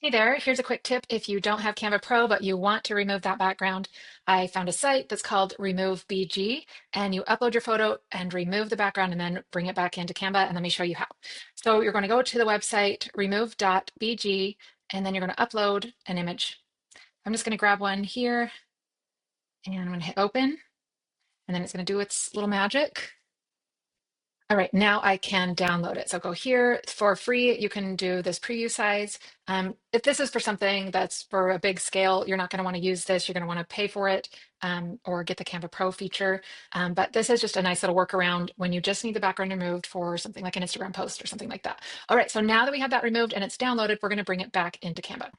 Hey there, here's a quick tip if you don't have Canva Pro but you want to remove that background. I found a site that's called Remove.bg and you upload your photo and remove the background and then bring it back into Canva and let me show you how. So you're going to go to the website remove.bg and then you're going to upload an image. I'm just going to grab one here and I'm going to hit open and then it's going to do its little magic. All right, now I can download it. So go here for free. You can do this preview size. If this is for something that's for a big scale, you're not going to want to use this. You're going to want to pay for it or get the Canva Pro feature. But this is just a nice little workaround when you just need the background removed for something like an Instagram post or something like that. All right, so now that we have that removed and it's downloaded, we're going to bring it back into Canva.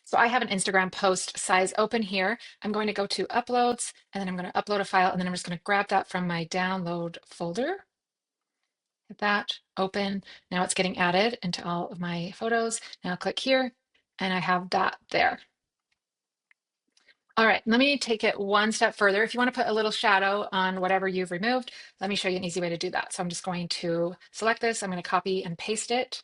So I have an Instagram post size open here. I'm going to go to uploads and then I'm going to upload a file and then I'm just going to grab that from my download folder. Hit that, open. Now it's getting added into all of my photos. Now click here and I have that there. All right, let me take it one step further. If you want to put a little shadow on whatever you've removed, let me show you an easy way to do that. So I'm just going to select this. I'm going to copy and paste it.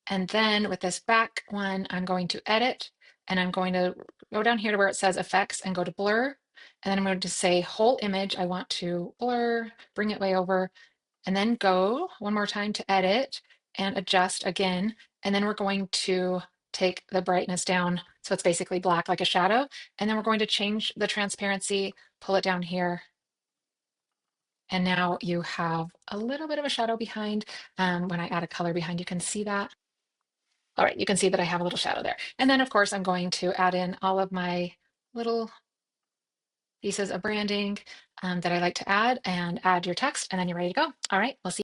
And then with this back one, I'm going to edit and I'm going to go down here to where it says effects and go to blur. And then I'm going to say whole image. I want to blur, bring it way over, and then go one more time to edit and adjust again. And then we're going to take the brightness down so it's basically black like a shadow. And then we're going to change the transparency, pull it down here. And now you have a little bit of a shadow behind. When I add a color behind, you can see that. All right, you can see that I have a little shadow there. And then of course, I'm going to add in all of my little pieces of branding that I like to add and add your text, and then you're ready to go. All right, we'll see.